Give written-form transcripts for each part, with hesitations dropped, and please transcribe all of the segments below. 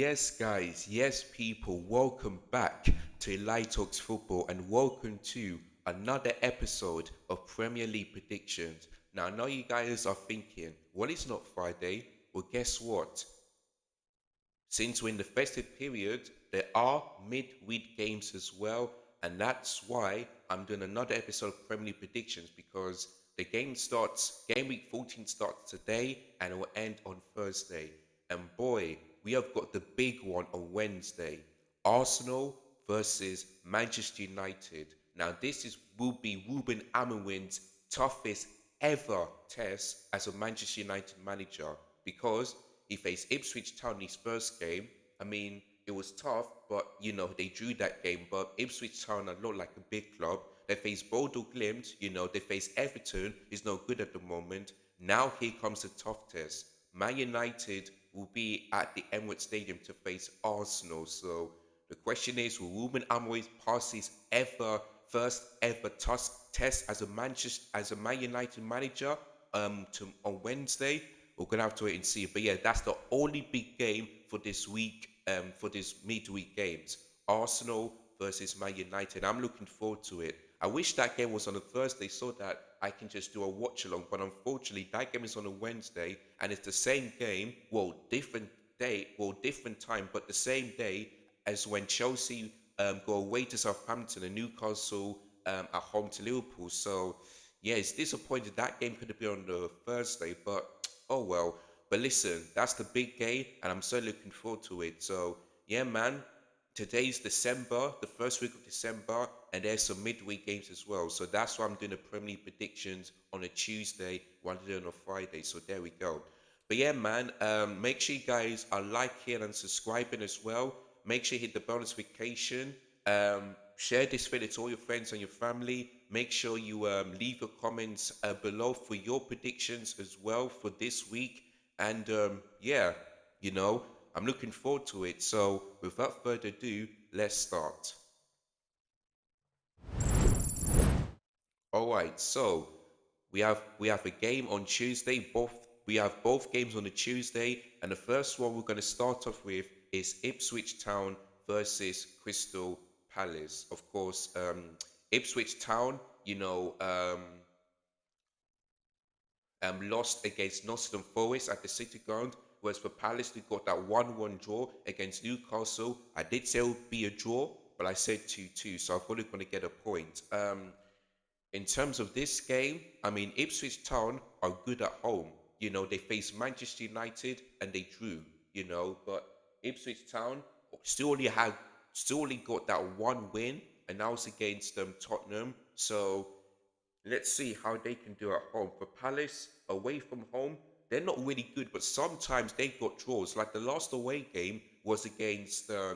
Yes, guys, yes, people, welcome back to Light Talks Football and welcome to another episode of Premier League predictions. Now, I know you guys are thinking, well, it's not Friday. Well, guess what? Since we're in the festive period, there are midweek games as well, and that's why I'm doing another episode of Premier League predictions because game week 14 starts today and it will end on Thursday. And boy, we have got the big one on Wednesday. Arsenal versus Manchester United. Now will be Ruben Amorim's toughest ever test as a Manchester United manager because he faced Ipswich Town in his first game. I mean, it was tough, but they drew that game. But Ipswich Town are not like a big club. They faced Bodo Glimt, they faced Everton, is no good at the moment. Now here comes the tough test. Man United will be at the Emirates Stadium to face Arsenal. So the question is, will Ruben Amorim pass his first ever test as a Man United manager on Wednesday? We're gonna have to wait and see. But yeah, that's the only big game for this week, for this midweek games. Arsenal versus Man United. I'm looking forward to it. I wish that game was on a Thursday so that I can just do a watch along. But unfortunately, that game is on a Wednesday and it's the same game. Well, different day, well, different time, but the same day as when Chelsea go away to Southampton and Newcastle at home to Liverpool. So yeah, it's disappointed that game could have been on the Thursday, but oh well. But listen, that's the big game, and I'm so looking forward to it. So yeah, man. Today's December, the first week of December, and there's some midweek games as well. So that's why I'm doing the Premier League predictions on a Tuesday rather than on a Friday. So there we go. But yeah, man, make sure you guys are liking and subscribing as well. Make sure you hit the bell notification. Share this video to all your friends and your family. Make sure you leave your comments below for your predictions as well for this week. And yeah, you know, I'm looking forward to it. So without further ado, let's start. All right, so we have a game on Tuesday. We have both games on a Tuesday, and the first one we're going to start off with is Ipswich Town versus Crystal Palace. Of course, Ipswich Town, lost against Nottingham Forest at the City Ground, whereas for Palace, they got that 1-1 draw against Newcastle. I did say it would be a draw, but I said 2-2, so I thought they were going to get a point. In terms of this game, I mean, Ipswich Town are good at home. They faced Manchester United and they drew, but Ipswich Town still only had, still only got that one win, and that was against Tottenham. So let's see how they can do at home. For Palace, away from home, they're not really good, but sometimes they got draws. Like the last away game was against, A-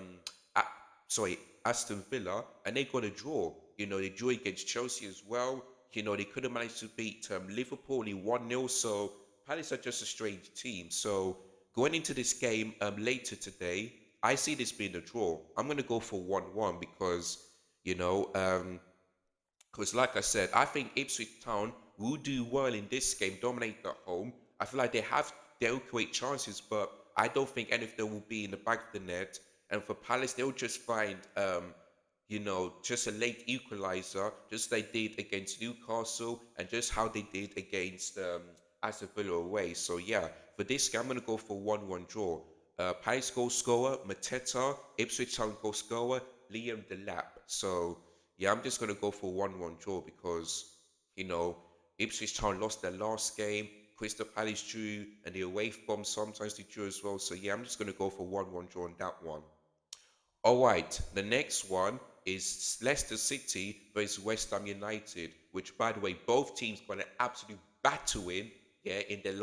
sorry, Aston Villa, and they got a draw. They drew against Chelsea as well. They could have managed to beat Liverpool only 1-0. So Palace are just a strange team. So going into this game later today, I see this being a draw. I'm going to go for 1-1 because, you know, um, because, like I said, I think Ipswich Town will do well in this game, dominate at home. I feel like they'll create chances, but I don't think any of them will be in the back of the net. And for Palace, they'll just find, just a late equalizer, just like they did against Newcastle and just how they did against Aston Villa away. So, yeah, for this game, I'm going to go for 1-1 draw. Palace goal scorer, Mateta. Ipswich Town goal scorer, Liam Delap. So, yeah, I'm just gonna go for 1-1 draw because you know Ipswich Town lost their last game. Crystal Palace drew, and the away from sometimes they drew as well. So yeah, I'm just gonna go for 1-1 draw on that one. All right, the next one is Leicester City versus West Ham United, which, by the way, both teams got an absolute battle yeah, in their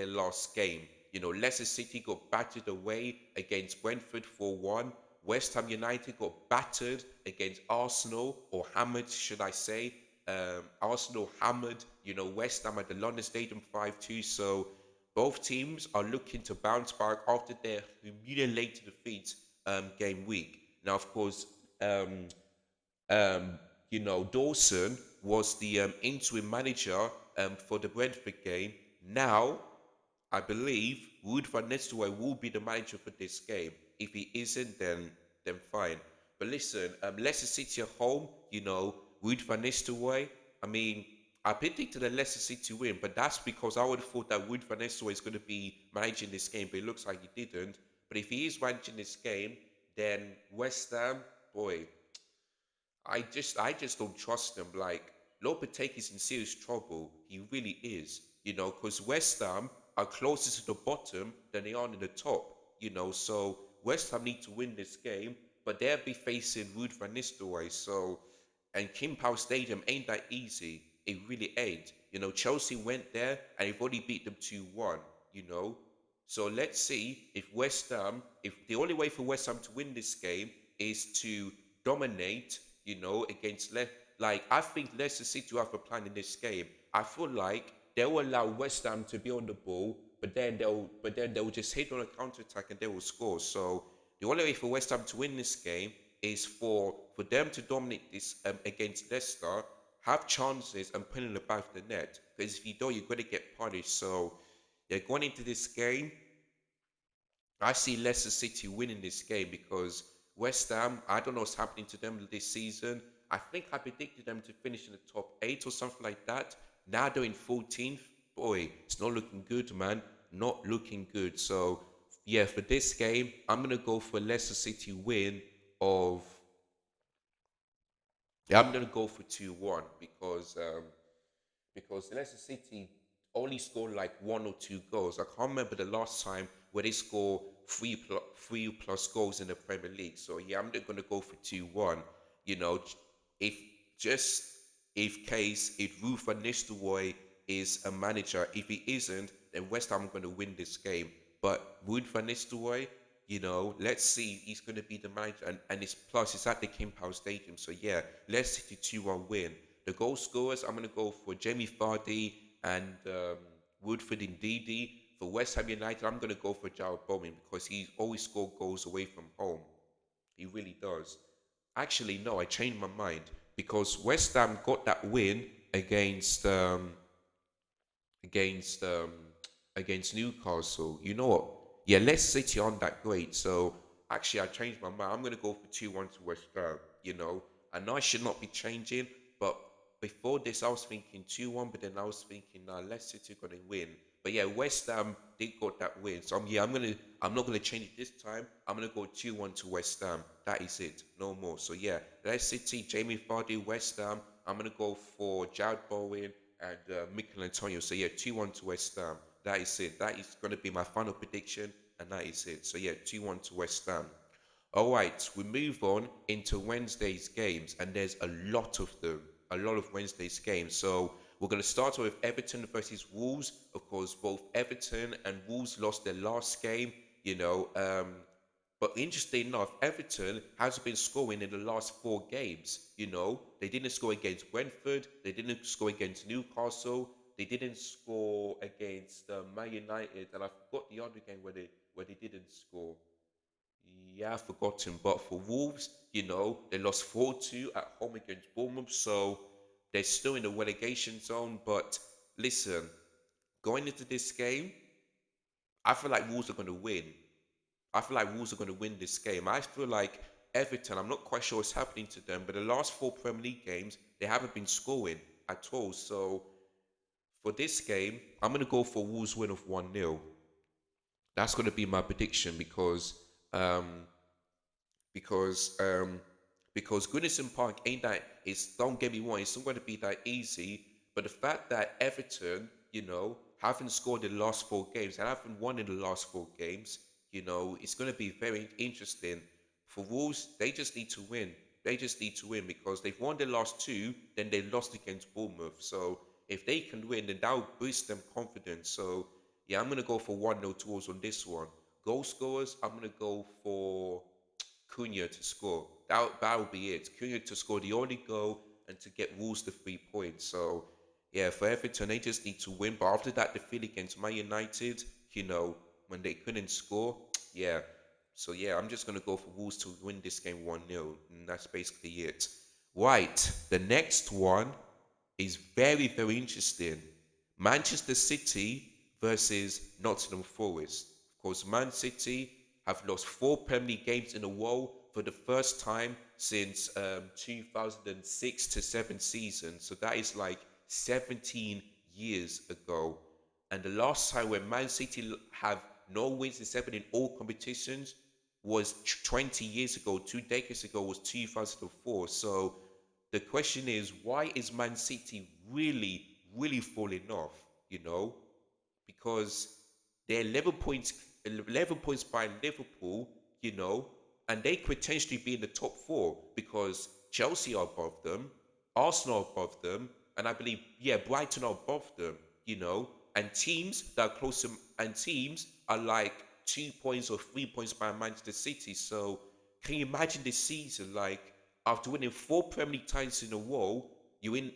last game. Leicester City got battered away against Brentford 4-1. West Ham United got battered against Arsenal, or hammered, should I say? Arsenal hammered, West Ham at the London Stadium 5-2. So both teams are looking to bounce back after their humiliating defeats game week. Now, of course, um, Dawson was the interim manager for the Brentford game. Now, I believe Ruud van Nistelrooy will be the manager for this game. If he isn't, then fine. But listen, Leicester City at home, Ruud van Nistelrooy. I mean, I predicted a Leicester City win, but that's because I would have thought that Ruud van Nistelrooy is going to be managing this game, but it looks like he didn't. But if he is managing this game, then West Ham, boy, I just don't trust him. Like Lopetegui's in serious trouble. He really is. Because West Ham are closer to the bottom than they are in the top. So West Ham need to win this game, but they'll be facing Ruud van Nistelrooy. So, and King Power Stadium ain't that easy. It really ain't. Chelsea went there and they've already beat them 2-1. You know, so let's see if the only way for West Ham to win this game is to dominate, against like I think Leicester City will have a plan in this game. I feel like they'll allow West Ham to be on the ball, but then they'll just hit on a counter attack and they will score. So the only way for West Ham to win this game is for them to dominate this against Leicester, have chances and put in the back of the net. Because if you don't, you're going to get punished. So they're going into this game. I see Leicester City winning this game because West Ham, I don't know what's happening to them this season. I think I predicted them to finish in the top 8 or something like that. Now they're in 14th. Boy, it's not looking good, man. Not looking good. So, yeah, for this game, I'm going to go for Leicester City win of. Yeah, I'm going to go for 2-1 because Leicester City only scored like 1 or 2 goals. I can't remember the last time where they score three plus goals in the Premier League. So yeah, I'm going to go for 2-1. You know, if just if case if Ruud van Nistelrooy is a manager, if he isn't, then West Ham are going to win this game. But Ruud van Nistelrooy, let's see, he's going to be the manager, and it's at the King Power Stadium. So yeah, let's see the 2-1 win. The goal scorers, I'm going to go for Jamie Vardy and Woodford Ndidi. For West Ham United, I'm going to go for Jarrod Bowen because he's always scored goals away from home. He really does. Actually, no, I changed my mind because West Ham got that win against against um, against Newcastle. You know what? Yeah, Leicester City aren't that great. So actually, I changed my mind. I'm going to go for 2-1 to West Ham. I know I should not be changing, but before this, I was thinking 2-1, but then I was thinking, nah, Leicester City going to win. But yeah, West Ham did got that win. So I'm not gonna change it this time. I'm gonna go 2-1 to West Ham. That is it, no more. So yeah, Leicester City, Jamie Vardy, West Ham. I'm gonna go for Jarrod Bowen and Mikel Antonio. So yeah, 2-1 to West Ham. That is it. That is gonna be my final prediction, and that is it. So yeah, 2-1 to West Ham. All right, we move on into Wednesday's games, and there's a lot of them, a lot of Wednesday's games. So we're going to start with Everton versus Wolves. Of course, both Everton and Wolves lost their last game, you know. But interesting enough, Everton has been scoring in the last 4 games. They didn't score against Brentford, they didn't score against Newcastle, they didn't score against Man United, and I forgot the other game where they didn't score. Yeah, I've forgotten. But for Wolves, they lost 4-2 at home against Bournemouth. So they're still in the relegation zone. But listen, going into this game, I feel like Wolves are going to win. I feel like Wolves are going to win this game. I feel like Everton, I'm not quite sure what's happening to them, but the last 4 Premier League games, they haven't been scoring at all. So for this game, I'm going to go for Wolves win of 1-0. That's going to be my prediction um, because Goodison Park ain't that. It's don't get me wrong, it's not going to be that easy. But the fact that Everton, haven't scored in the last 4 games and haven't won in the last 4 games, it's going to be very interesting. For Wolves, they just need to win. They just need to win because they've won the last 2, then they lost against Bournemouth. So if they can win, then that will boost them confidence. So yeah, I'm going to go for 1-0 towards on this one. Goal scorers, I'm going to go for Cunha to score. That would be it. Cunha to score the only goal and to get Wolves the 3 points. So yeah, for Everton, they just need to win. But after that defeat against Man United, when they couldn't score, yeah. So yeah, I'm just gonna go for Wolves to win this game 1-0, and that's basically it. Right, the next one is very, very interesting. Manchester City versus Nottingham Forest. Of course, Man City have lost 4 Premier League games in a row for the first time since 2006 to 7 season. So that is like 17 years ago. And the last time when Man City have no wins in 7 in all competitions was 20 years ago, 2 decades ago was 2004. So the question is, why is Man City really falling off? You know, because they're 11 points by Liverpool, you know, and they could potentially be in the top four because Chelsea are above them, Arsenal are above them, and I believe, yeah, Brighton are above them, you know, and teams that are close to, and teams are like 2 points or 3 points by Manchester City. So can you imagine this season, like, after winning 4 Premier League titles in a row, you in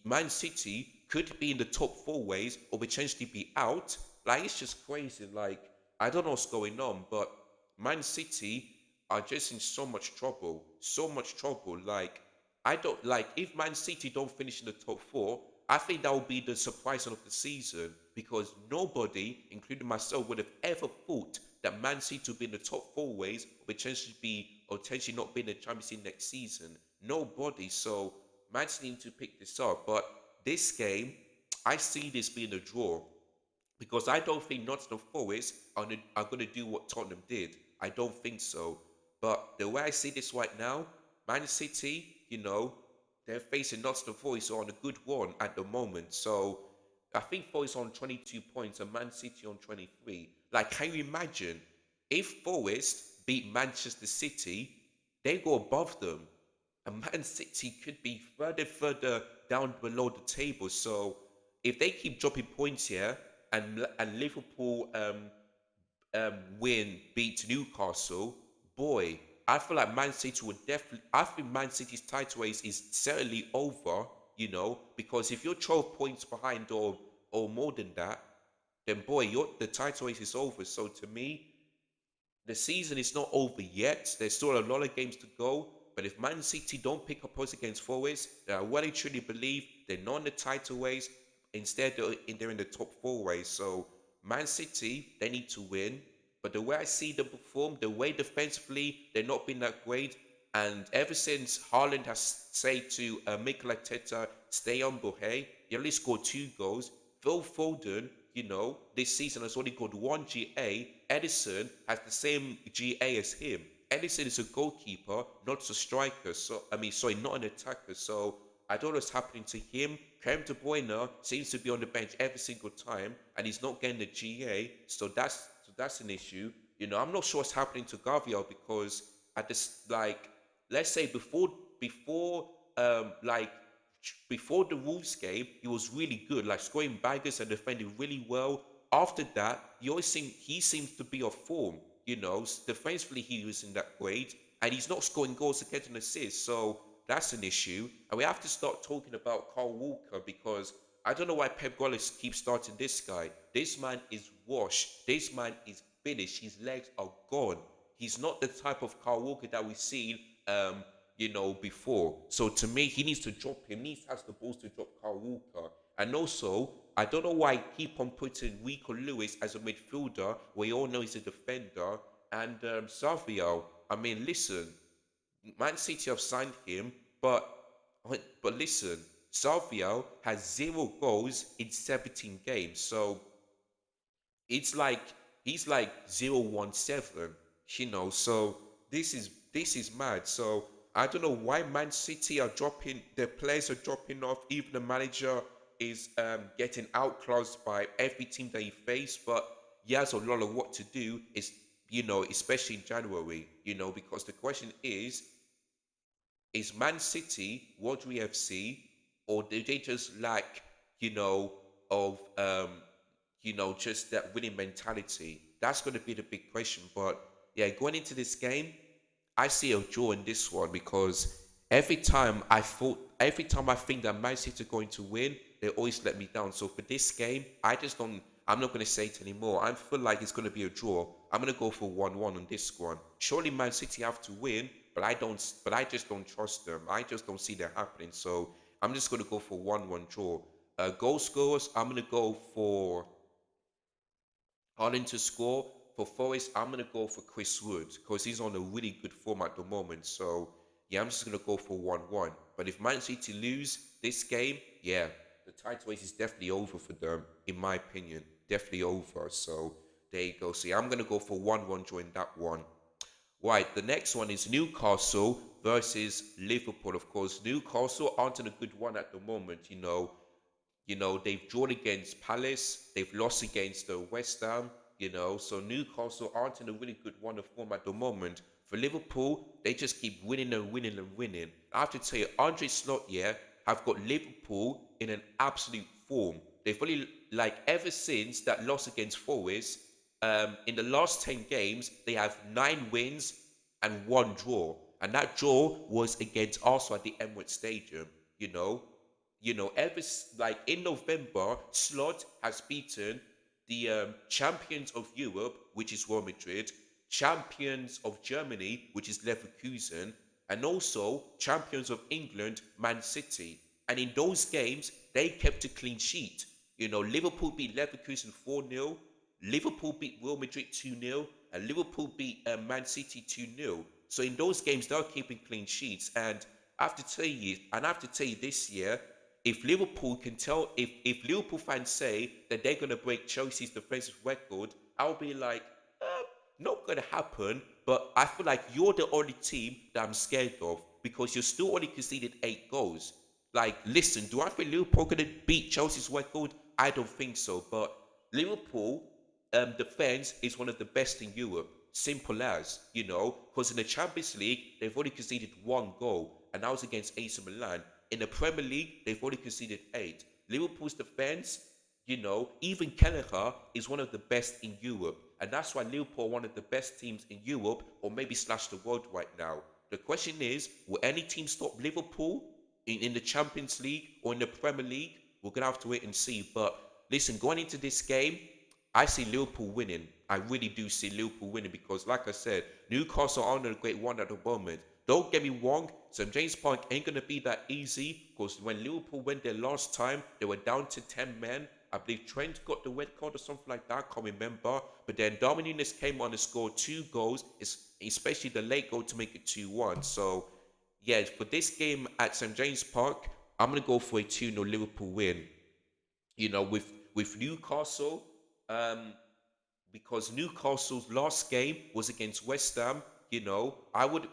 Man City could be in the top four ways or potentially be out. Like it's just crazy. Like I don't know what's going on, but Man City are just in so much trouble, so much trouble. Like I don't like if Man City don't finish in the top four. I think that will be the surprise of the season because nobody, including myself, would have ever thought that Man City would be in the top four ways, or potentially not be in the Champions League next season. Nobody. So Man City need to pick this up. But this game, I see this being a draw because I don't think Nottingham Forest are going to do what Tottenham did. I don't think so. But the way I see this right now, Man City, you know, they're facing Nottingham Forest on a good one at the moment. So I think Forest on 22 points and Man City on 23. Like, can you imagine if Forest beat Manchester City, they go above them, and Man City could be further down below the table. So if they keep dropping points here and Liverpool beat Newcastle, boy, I feel like Man City would definitely. I think Man City's title race is certainly over. You know, because if you're 12 points behind or more than that, then boy, the title race is over. So to me, the season is not over yet. There's still a lot of games to go. But if Man City don't pick up points against Forest, then I really truly believe they're not in the title race. Instead, they're in the top four race. So Man City, they need to win. But the way I see them perform, the way defensively they're not been that great, and ever since Haaland has said to Mikel Arteta, stay on Bohe, he only scored 2 goals. Phil Foden, you know, this season has only got 1 GA. Edison has the same GA as him. Edison is a goalkeeper, not a striker. So I mean, sorry, not an attacker. So I don't know what's happening to him. Kevin De Bruyne seems to be on the bench every single time, and he's not getting the GA. So that's an issue. You know, I'm not sure what's happening to Gabriel because at this like, let's say before like before the Wolves game, he was really good, like scoring baggers and defending really well. After that, he seems to be off form. You know, defensively he wasn't that great, and he's not scoring goals to get an assist. So that's an issue, and we have to start talking about Carl Walker because I don't know why Pep Guardiola keeps starting this guy. This man is washed. This man is finished. His legs are gone. He's not the type of Carl Walker that we've seen before. So to me, he needs to drop him. He needs to have the balls to drop Carl Walker. And also, I don't know why I keep on putting Rico Lewis as a midfielder, where you all know he's a defender, and Savio. I mean, listen, Man City have signed him, but listen, Savio has 0 goals in 17 games. So it's like he's like 017, you know. So this is mad. So I don't know why Man City are dropping, their players are dropping off. Even the manager is getting outclassed by every team that he faced. But he has a lot of what to do. Is especially in January. Because the question is Man City Wadri FC, or do they just lack, of just that winning mentality? That's going to be the big question. But yeah, going into this game, I see a draw in this one because every time I think that Man City are going to win, they always let me down. So for this game, I just don't. I'm not going to say it anymore. I feel like it's going to be a draw. I'm going to go for 1-1 on this one. Surely Man City have to win, but I don't. But I just don't trust them. I just don't see that happening. So I'm just going to go for 1-1 draw. Goal scorers, I'm going to go for Haaland to score. for Forest, I'm gonna go for Chris Wood because he's on a really good form at the moment. So yeah, I'm just gonna go for 1-1. But if Man City lose this game, yeah, the title race is definitely over for them, in my opinion. Definitely over. So there you go. So yeah, I'm gonna go for 1-1 during that one. Right, the next one is Newcastle versus Liverpool. Of course, Newcastle aren't in a good one at the moment. They've drawn against Palace, they've lost against West Ham, so Newcastle aren't in a really good one of form at the moment. For Liverpool, they just keep winning and winning and winning. I have to tell you, Andre Slot, yeah, have got Liverpool in an absolute form. They've only, like, ever since that loss against Forest, in the last 10 games, they have 9 wins and 1 draw. And that draw was against Arsenal at the Emirates Stadium, you know. Like in November, Slot has beaten the champions of Europe, which is Real Madrid, champions of Germany, which is Leverkusen, and also champions of England, Man City. And in those games, they kept a clean sheet. Liverpool beat Leverkusen 4-0, Liverpool beat Real Madrid 2-0, and Liverpool beat Man City 2-0. So in those games, they're keeping clean sheets. And I have to tell you this year, if Liverpool fans say that they're gonna break Chelsea's defensive record, I'll be like, not gonna happen. But I feel like you're the only team that I'm scared of because you're still only conceded 8 goals. Like, listen, do I think Liverpool gonna beat Chelsea's record? I don't think so. But Liverpool defense is one of the best in Europe. Simple as, because in the Champions League, they've only conceded 1 goal, and that was against AC Milan. In the Premier League, they've only conceded 8. Liverpool's defense, even Kelleher is one of the best in Europe. And that's why Liverpool are one of the best teams in Europe, or maybe slash the world right now. The question is, will any team stop Liverpool in the Champions League or in the Premier League? We're going to have to wait and see. But listen, going into this game, I see Liverpool winning. I really do see Liverpool winning because, like I said, Newcastle are on a great one at the moment. Don't get me wrong, St. James Park ain't going to be that easy because when Liverpool went there last time, they were down to 10 men. I believe Trent got the red card or something like that. I can't remember. But then Darwin Núñez came on and scored 2 goals, especially the late goal to make it 2-1. So, yeah, for this game at St. James Park, I'm going to go for a 2-0 Liverpool win. With Newcastle, um, because Newcastle's last game was against West Ham. I would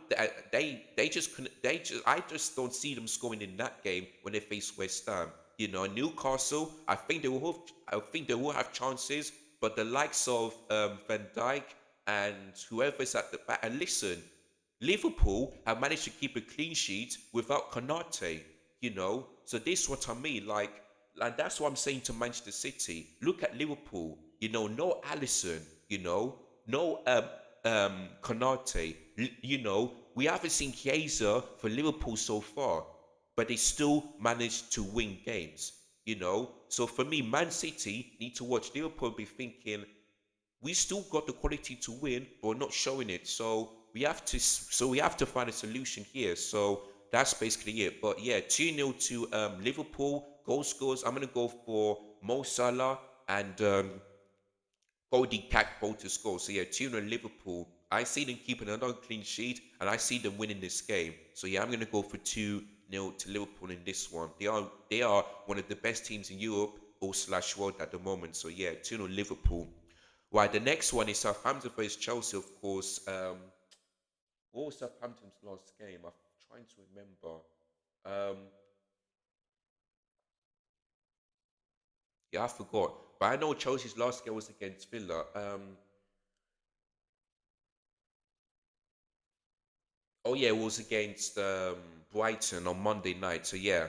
they just couldn't they just I just don't see them scoring in that game when they face West Ham. Newcastle, I think they will have chances, but the likes of Van Dijk and whoever's at the back. And listen, Liverpool have managed to keep a clean sheet without Konate, So this is what I mean. Like that's what I'm saying to Manchester City. Look at Liverpool. No Allison. No Konate. We haven't seen Chiesa for Liverpool so far, but they still managed to win games. So for me, Man City need to watch Liverpool and be thinking, we still got the quality to win, but we're not showing it. So we have to find a solution here. So that's basically it. But yeah, 2-0 to Liverpool. Goal scores, I'm gonna go for Mo Salah and Cody Gakpo to score. So yeah, 2-0 Liverpool. I see them keeping another clean sheet, and I see them winning this game. So yeah, I'm gonna go for 2-0 to Liverpool in this one. They are one of the best teams in Europe or slash world at the moment. So yeah, 2-0 Liverpool. Right, the next one is Southampton versus Chelsea, of course. What was Southampton's last game? I'm trying to remember. Um, yeah, I forgot. But I know Chelsea's last game was against Villa. Oh yeah, it was against Brighton on Monday night. So yeah,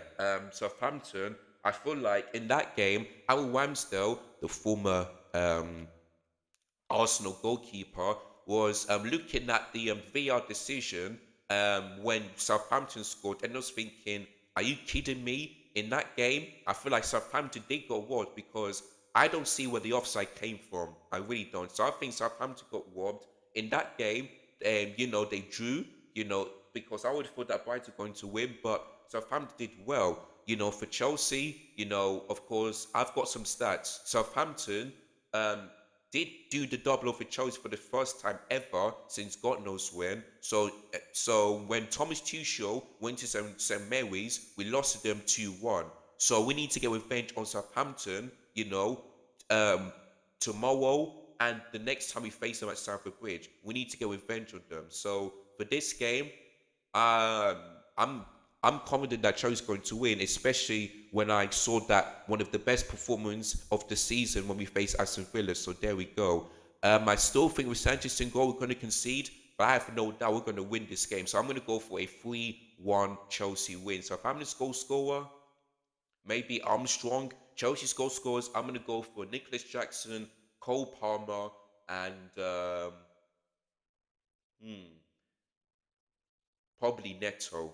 Southampton. I feel like in that game, Aaron Ramsdale, the former Arsenal goalkeeper, was looking at the VAR decision when Southampton scored and was thinking, are you kidding me? In that game, I feel like Southampton did go robbed because I don't see where the offside came from. I really don't. So I think Southampton got robbed. In that game, they drew, because I would have thought that Brighton were going to win, but Southampton did well. For Chelsea, of course, I've got some stats. Southampton, um, did do the double over Chelsea for the first time ever since God knows when. So when Thomas Tuchel went to St. Mary's, we lost to them 2-1. So we need to get revenge on Southampton, um, tomorrow and the next time we face them at Stamford Bridge. We need to get revenge on them. So for this game, um, I'm I'm confident that Chelsea's going to win, especially when I saw that one of the best performances of the season when we face Aston Villa. So there we go. I still think with Sanchez in goal, we're going to concede, but I have no doubt we're going to win this game. So I'm going to go for a 3-1 Chelsea win. So if I'm the goal scorer, maybe Armstrong. Chelsea's goal scorers, I'm going to go for Nicholas Jackson, Cole Palmer, and hmm, probably Neto.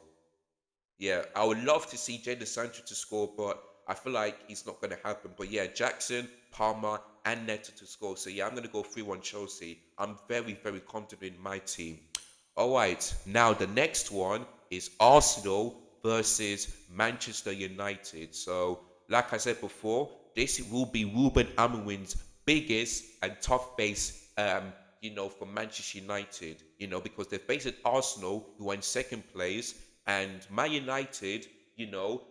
Yeah, I would love to see Jadon Sancho to score, but I feel like it's not going to happen. But yeah, Jackson, Palmer, and Neto to score. So yeah, I'm going to go 3-1 Chelsea. I'm very, very confident in my team. All right, now the next one is Arsenal versus Manchester United. So, like I said before, this will be Ruben Amorim's biggest and tough face, for Manchester United, because they're facing Arsenal, who are in second place, and Man United,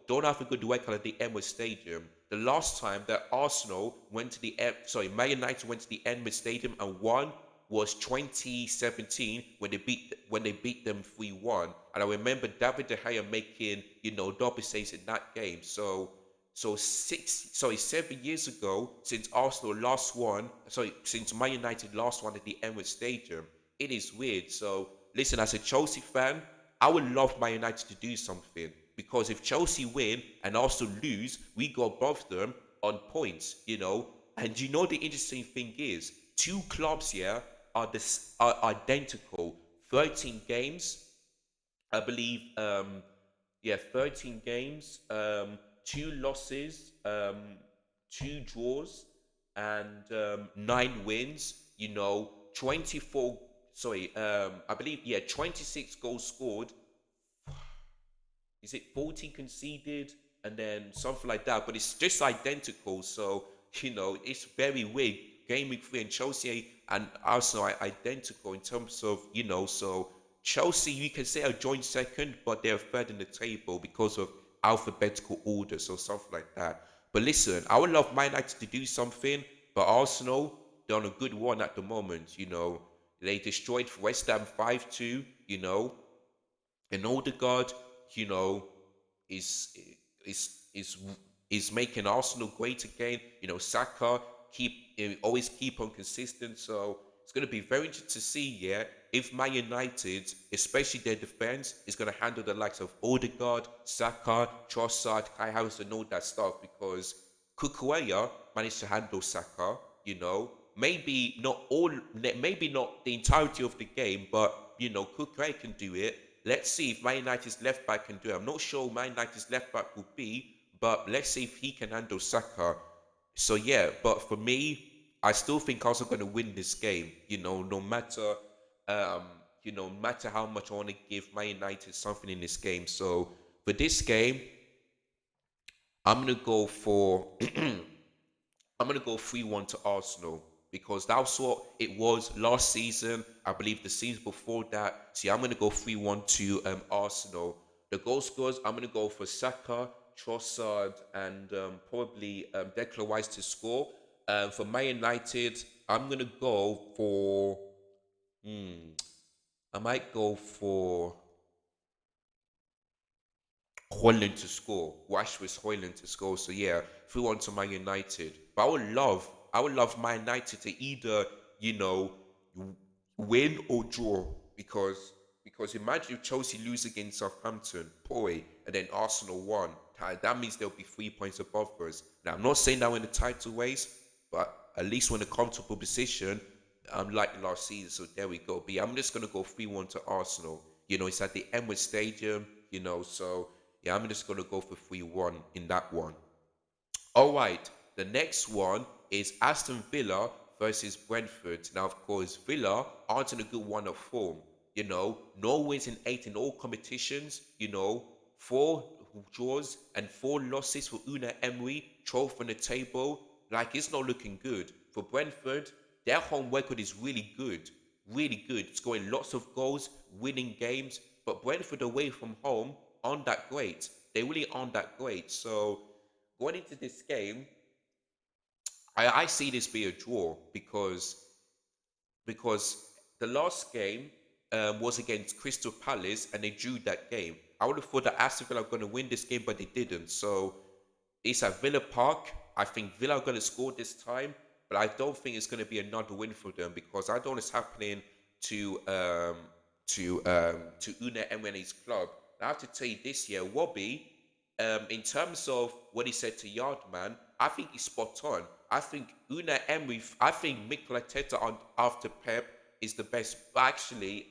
don't have a good record at the Emirates Stadium. The last time that Arsenal went to Man United went to the Emirates Stadium and won was 2017 when they beat them 3-1. And I remember David De Gea making, double saves in that game. So 7 years ago, since Man United last won at the Emirates Stadium, it is weird. So listen, as a Chelsea fan, I would love Man United to do something, because if Chelsea win and Arsenal lose, we go above them on points. And the interesting thing is, two clubs here are identical. 13 games, I believe. Yeah, 13 games, two losses, two draws, and 9 wins. 24. Sorry, I believe, yeah, 26 goals scored, is it 40 conceded and then something like that, but it's just identical. So it's very weird. Game week 3, and Chelsea and Arsenal are identical in terms of, so Chelsea, you can say, are joint second, but they're third in the table because of alphabetical order, so something like that. But listen, I would love Man United to do something, but Arsenal, they're on a good one at the moment. They destroyed West Ham 5-2. And Odegaard, you know, is is is is making Arsenal great again. Saka always keep on consistent. So it's going to be very interesting to see, yeah, if Man United, especially their defense, is going to handle the likes of Odegaard, Saka, Trossard, Kai Havertz, and all that stuff, because Kukueya managed to handle Saka. Maybe not the entirety of the game, but Kukueya can do it. Let's see if Man United's left back can do it. I'm not sure who Man United's left back will be, but let's see if he can handle Saka. So yeah, but for me, I still think Arsenal going to win this game. Um, no matter how much I want to give Man United something in this game. So for this game, I'm gonna go for I'm gonna go 3-1 to Arsenal, because that's what it was last season. I believe the season before that. See, I'm gonna go 3-1 to Arsenal. The goal scorers, I'm gonna go for Saka, Trossard, and probably Declan Rice to score. For Man United, I'm gonna go for. I might go for Hoyland to score. Rashford's Hoyland to score. So yeah, 3-1 to Man United. But I would love Man United to either, you know, win or draw, because imagine if Chelsea lose against Southampton, boy, and then Arsenal won. That means they'll be 3 points above us. Now I'm not saying that we're in the title race, but at least we're in a comfortable position, like last season. So there we go. But yeah, I'm just gonna go 3-1 to Arsenal. It's at the Emirates Stadium. So yeah, I'm just gonna go for 3-1 in that one. All right, the next one is Aston Villa versus Brentford. Now, of course, Villa aren't in a good one of form. No wins in 8 in all competitions. 4 draws and 4 losses for Una Emery, 12th on the table. Like, it's not looking good for Brentford. Their home record is really good, scoring lots of goals, winning games. But Brentford away from home aren't that great. They really aren't that great. So going into this game, I see this be a draw because the last game was against Crystal Palace and they drew that game. I would have thought that Aston Villa are going to win this game, but they didn't. So it's at Villa Park. I think Villa are going to score this time, but I don't think it's going to be another win for them because I don't know what's happening to um, to Una Emery's club. I have to tell you this year, Wobby, in terms of what he said to Yardman, I think he's spot on. I think Una Emery, I think Mikel Arteta after Pep is the best. But actually,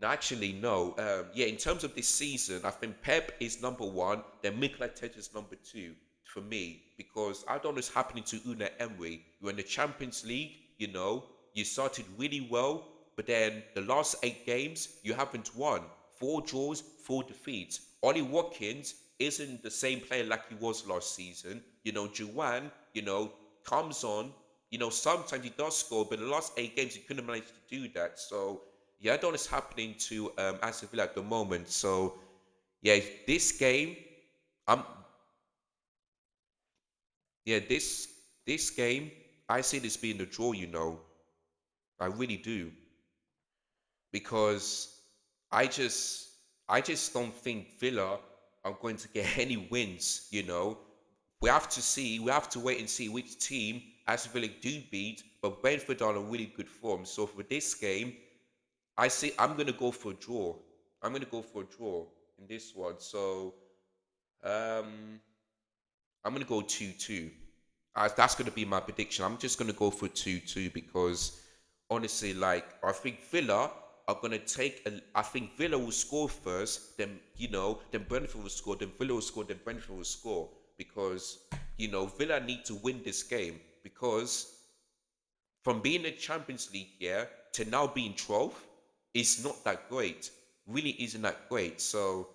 no, actually, no. Yeah, in terms of this season, I think Pep is number one, then Mikel Arteta is number two for me because I don't know what's happening to Una Emery. You're in the Champions League, you started really well, but then the last 8 games, you haven't won. 4 draws, 4 defeats. Ollie Watkins isn't the same player like he was last season. Juwan, comes on. Sometimes he does score, but the last 8 games he couldn't manage to do that. So yeah, I don't know what's happening to Aston Villa at the moment. So yeah, this game, um, yeah, this game, I see this being a draw. I really do because I just I just don't think Villa are going to get any wins. We have to wait and see which team Aston Villa do beat. But Brentford are in really good form. So for this game, I say I'm gonna go for a draw. I'm gonna go for a draw in this one. So um, I'm gonna go 2-2. That's gonna be my prediction. I'm just gonna go for 2-2 because honestly, like I think Villa are gonna take. I think Villa will score first, then Brentford will score, then Villa will score, then Brentford will score because Villa need to win this game because from being in the Champions League, yeah, to now being 12th is not that great. Really isn't that great. So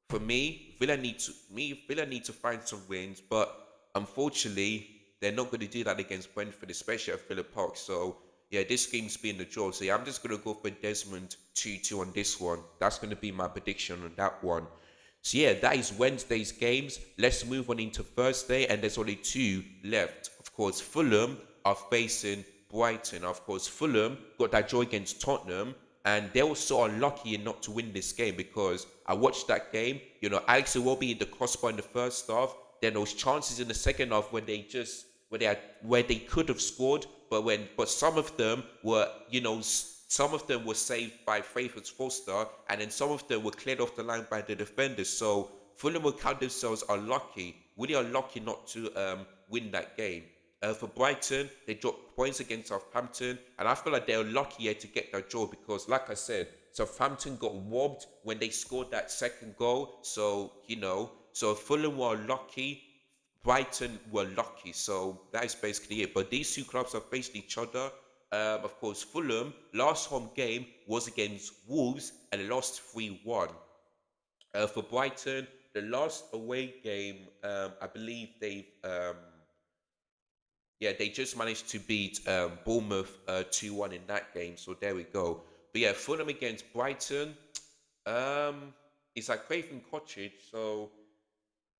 for me, Villa need to find some wins, but unfortunately, they're not going to do that against Brentford, especially at Villa Park. So yeah, this game's been a draw. So yeah, I'm just going to go for Desmond 2-2 on this one. That's going to be my prediction on that one. So yeah, that is Wednesday's games. Let's move on into Thursday, and there's only 2 left. Of course, Fulham are facing Brighton. Of course, Fulham got that draw against Tottenham, and they were so unlucky not to win this game because I watched that game. Alex Iwobi in the crossbar in the first half. Then those chances in the second half where they could have scored, but some of them were some of them were saved by Fraser's Foster, and then some of them were cleared off the line by the defenders. So Fulham will count themselves unlucky, really unlucky not to win that game. For Brighton, they dropped points against Southampton, and I feel like they're lucky here to get that draw because, like I said, Southampton got robbed when they scored that second goal. So Fulham were lucky, Brighton were lucky. So that is basically it. But these two clubs have faced each other. Of course, Fulham last home game was against Wolves and they lost 3-1. For Brighton, the last away game, I believe they just managed to beat Bournemouth 2-1 in that game. So there we go. But yeah, Fulham against Brighton, um, it's like Craven Cottage. So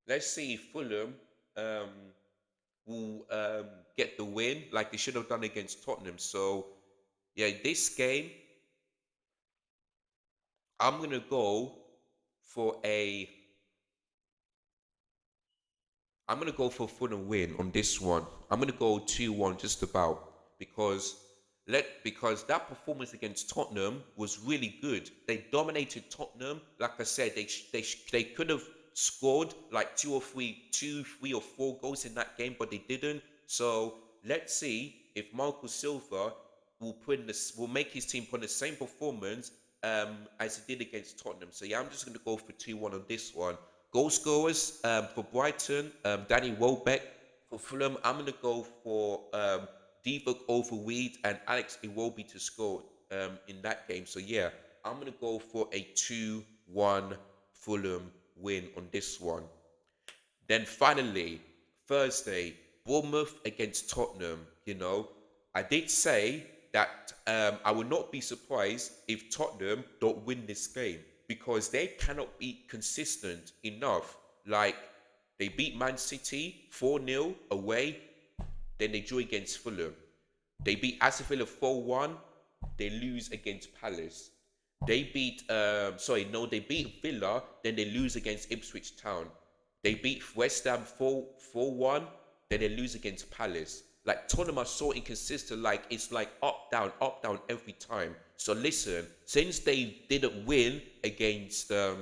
let's see if Fulham um, will get the win like they should have done against Tottenham. So yeah, this game, I'm gonna go for a I'm gonna go for a Fulham win on this one. I'm gonna go 2-1 just about because because that performance against Tottenham was really good. They dominated Tottenham. Like I said, they could have scored like two, three or four goals in that game, but they didn't. So let's see if Marco Silva will make his team put the same performance as he did against Tottenham. So yeah, I'm just gonna go for 2-1 on this one. Goal scorers for Brighton, Danny Welbeck. For Fulham, I'm going to go for Divock Overweed and Alex Iwobi to score in that game. So yeah, I'm going to go for a 2-1 Fulham win on this one. Then finally, Thursday, Bournemouth against Tottenham, I did say that I would not be surprised if Tottenham don't win this game because they cannot be consistent enough. Like, they beat Man City 4-0 away, then they drew against Fulham. They beat Aston Villa 4-1, they lose against Palace. They beat, they beat Villa, then they lose against Ipswich Town. They beat West Ham 4-1, then they lose against Palace. Like, Tottenham are so inconsistent, like, it's like up, down every time. So listen, since they didn't win against the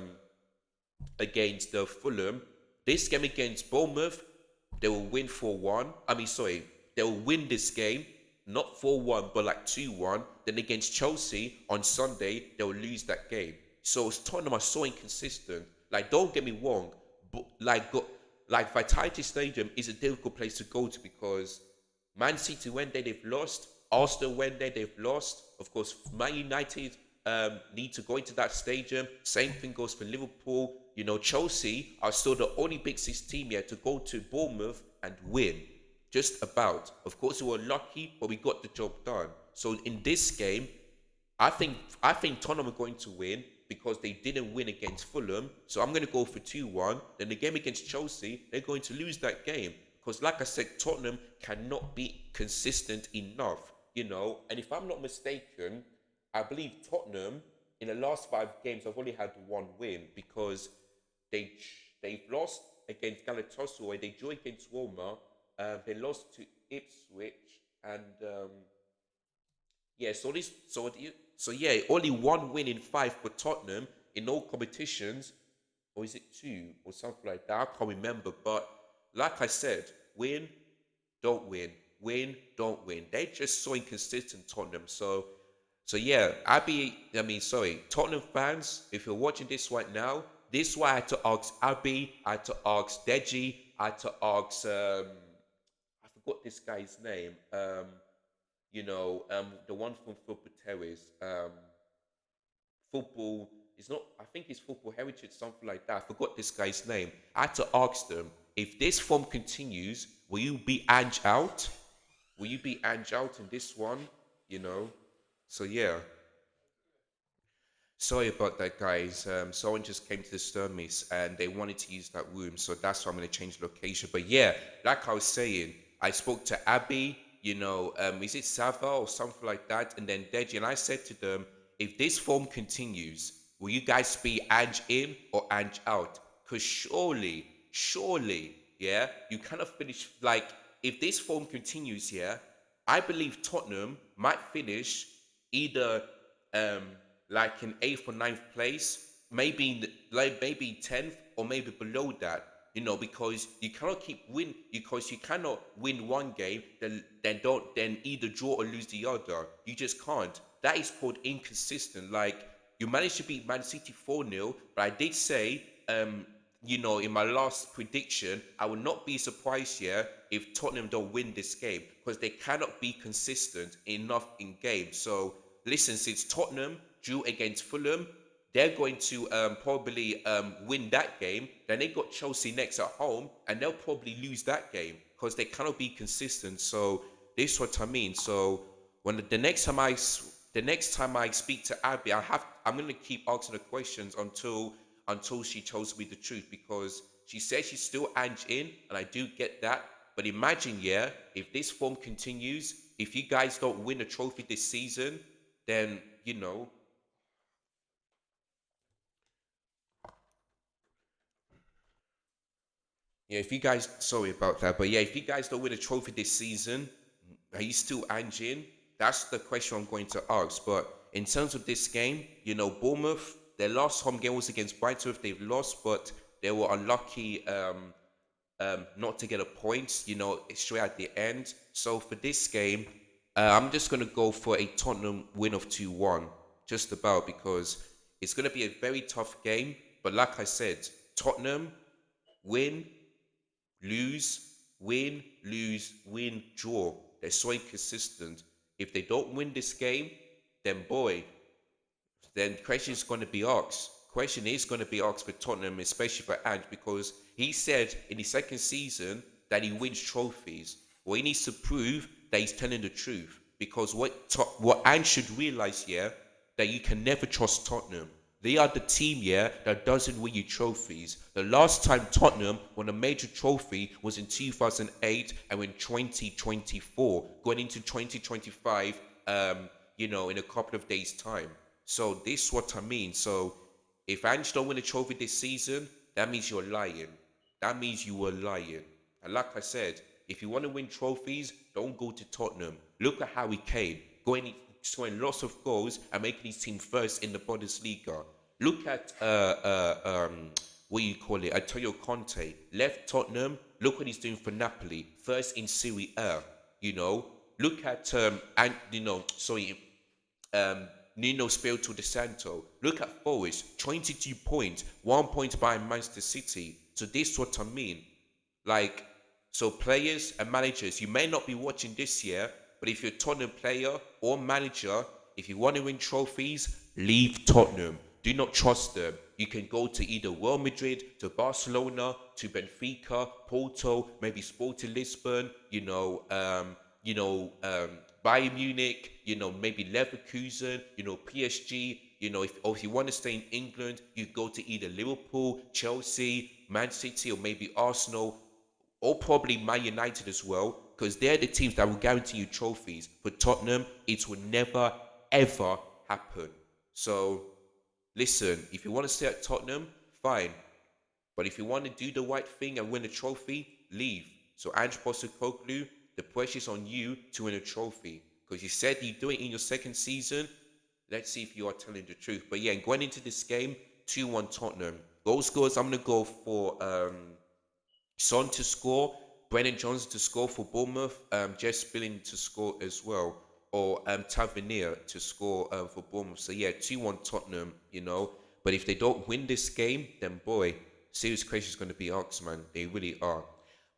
Fulham, this game against Bournemouth, they will win 4-1. They will win this game, not 4-1, but like 2-1. Then against Chelsea on Sunday, they'll lose that game. So Tottenham are so inconsistent. Like, don't get me wrong, but like Vitality Stadium is a difficult place to go to because Man City went there, they've lost. Arsenal went there, they've lost. Of course, Man United need to go into that stadium. Same thing goes for Liverpool. Chelsea are still the only Big Six team here to go to Bournemouth and win. Just about. Of course, we were lucky, but we got the job done. So in this game, I think Tottenham are going to win because they didn't win against Fulham. So I'm going to go for 2-1. Then the game against Chelsea, they're going to lose that game. Because like I said, Tottenham cannot be consistent enough, And if I'm not mistaken, I believe Tottenham, in the last 5 games, have only had 1 win because they've lost against Galatasaray, they drew against Roma, they lost to Ipswich, and yeah, only 1 win in 5 for Tottenham in all competitions, or is it 2 or something like that? I can't remember. But like I said, win, don't win, win, don't win. They're just so inconsistent, Tottenham. So yeah, Tottenham fans, if you're watching this right now, this is why I had to ask Abby, I had to ask Deji, I had to ask I forgot this guy's name. The one from Football Terrace. Football is not. I think it's Football Heritage, something like that. I forgot this guy's name. I had to ask them if this form continues, will you be Ange out? Will you be Ange out in this one? So yeah. Sorry about that, guys. Someone just came to the Sturmis and they wanted to use that room, so that's why I'm going to change location. But yeah, like I was saying, I spoke to Abby, is it Sava or something like that, and then Deji, and I said to them, if this form continues, will you guys be Ange in or Ange out? Because surely, yeah, you cannot finish, like, if this form continues here, I believe Tottenham might finish either um like in 8th or 9th place, maybe 10th or maybe below that. Because you cannot because you cannot win one game, then either draw or lose the other. You just can't. That is called inconsistent. Like, you managed to beat Man City 4-0, but I did say, in my last prediction, I would not be surprised here if Tottenham don't win this game because they cannot be consistent enough in games. So listen, since Tottenham drew against Fulham, they're going to probably win that game. Then they got Chelsea next at home, and they'll probably lose that game because they cannot be consistent. So this is what I mean. So when the next time I speak to Abby, I'm gonna keep asking the questions until she tells me the truth because she says she's still Ange in, and I do get that. But imagine, yeah, if this form continues, if you guys don't win a trophy this season, then yeah, if you guys, sorry about that, but yeah, if you guys don't win a trophy this season, are you still Anjin? That's the question I'm going to ask. But in terms of this game, Bournemouth, their last home game was against Brighton. They've lost, but they were unlucky not to get a point, straight at the end. So for this game, I'm just going to go for a Tottenham win of 2-1, just about, because it's going to be a very tough game. But like I said, Tottenham win, lose, win, lose, win, draw. They're so inconsistent. If they don't win this game, then boy, then question is going to be asked. Question is going to be asked for Tottenham, especially for Ange, because he said in his second season that he wins trophies. Well, he needs to prove that he's telling the truth. Because what Ange should realize here, that you can never trust Tottenham. They are the team, yeah, that doesn't win you trophies. The last time Tottenham won a major trophy was in 2008 and in 2024, going into 2025, in a couple of days' time. So this is what I mean. So if Ange don't win a trophy this season, that means you're lying. That means you were lying. And like I said, if you want to win trophies, don't go to Tottenham. Look at how he came, scoring lots of goals and making his team first in the Bundesliga. Look at what you call it, Antonio Conte left Tottenham. Look what he's doing for Napoli, first in Serie A. You know, look at Nuno Spirito de Santo. Look at Forest, 22 points, 1 point behind Manchester City. So this is what I mean. Like, so players and managers, you may not be watching this year, but if you're a Tottenham player or manager, if you want to win trophies, leave Tottenham. Do not trust them. You can go to either Real Madrid, to Barcelona, to Benfica, Porto, maybe Sporting Lisbon, Bayern Munich, maybe Leverkusen, PSG, if you want to stay in England, you go to either Liverpool, Chelsea, Man City, or maybe Arsenal, or probably Man United as well, because they're the teams that will guarantee you trophies. For Tottenham, it will never, ever happen. So, listen, if you want to stay at Tottenham, fine. But if you want to do the right thing and win a trophy, leave. So, Ange Postecoglou, the pressure's on you to win a trophy. Because you said you do it in your second season. Let's see if you are telling the truth. But yeah, going into this game, 2-1 Tottenham. Goal scorers, I'm going to go for Son to score, Brennan Johnson to score for Bournemouth, Jess Billing to score as well, or Tavernier to score for Bournemouth. So yeah, 2-1 Tottenham, But if they don't win this game, then boy, serious questions going to be asked, man. They really are.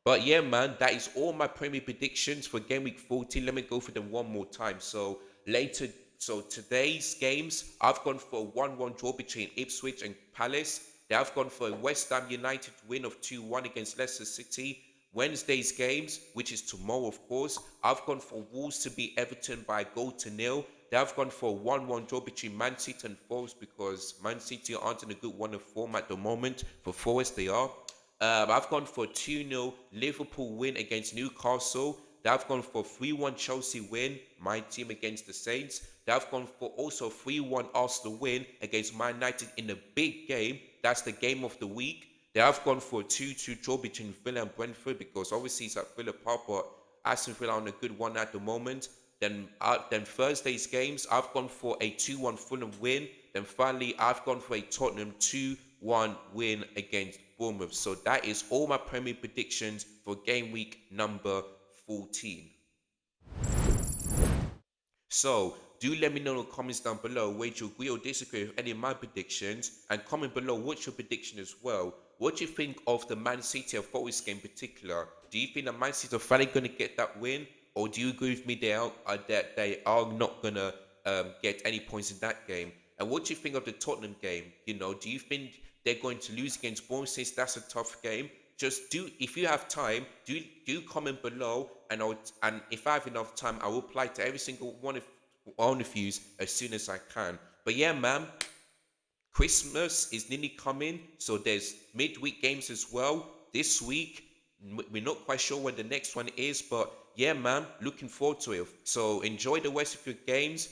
But yeah, man, that is all my Premier predictions for game week 14. Let me go for them one more time. So today's games, I've gone for a 1-1 draw between Ipswich and Palace. They have gone for a West Ham United win of 2-1 against Leicester City. Wednesday's games, which is tomorrow, of course, I've gone for Wolves to beat Everton by a goal to nil. They have gone for a 1-1 draw between Man City and Forest because Man City aren't in a good one of form at the moment. For Forest, they are. I've gone for a 2-0 Liverpool win against Newcastle. They've gone for a 3-1 Chelsea win, my team against the Saints. They've gone for also a 3-1 Arsenal win against Man United in a big game. That's the game of the week. They have gone for a 2-2 draw between Villa and Brentford because obviously it's at Villa Park, but Aston Villa on a good one at the moment. Then Thursday's games, I've gone for a 2-1 Fulham win. Then finally, I've gone for a Tottenham 2-1 win against Bournemouth. So that is all my Premier predictions for game week number 14. So do let me know in the comments down below whether you agree or disagree with any of my predictions, and comment below what's your prediction as well. What do you think of the Man City and Forest game in particular? Do you think that Man City are finally going to get that win, or do you agree with me that they are not going to get any points in that game? And what do you think of the Tottenham game? Do you think they're going to lose against Bournemouth since that's a tough game? Just if you have time, do comment below, and if I have enough time, I will reply to every single one of you as soon as I can. But yeah, man, Christmas is nearly coming, so there's midweek games as well this week. We're not quite sure when the next one is, but yeah, man, looking forward to it. So enjoy the rest of your games.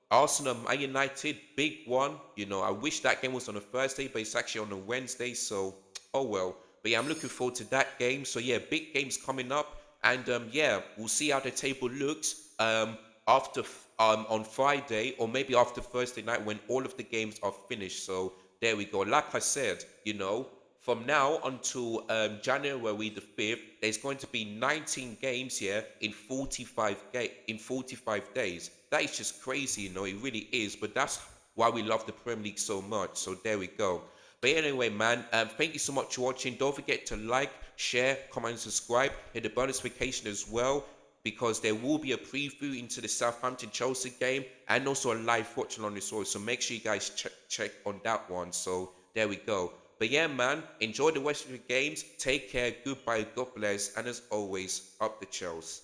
Arsenal Man United, big one. I wish that game was on a Thursday, but it's actually on a Wednesday, so oh well. But yeah, I'm looking forward to that game. So yeah, big games coming up, and yeah, we'll see how the table looks after on Friday, or maybe after Thursday night when all of the games are finished. So there we go. Like I said, from now until January the 5th, there's going to be 19 games here in 45 days. That is just crazy, it really is. But that's why we love the Premier League so much. So there we go. But anyway, man, thank you so much for watching. Don't forget to like, share, comment, and subscribe. Hit the bell notification as well, because there will be a preview into the Southampton-Chelsea game and also a live watch along this one. So make sure you guys check on that one. So there we go. But yeah, man, enjoy the rest of your games. Take care. Goodbye. God bless. And as always, up the Chels.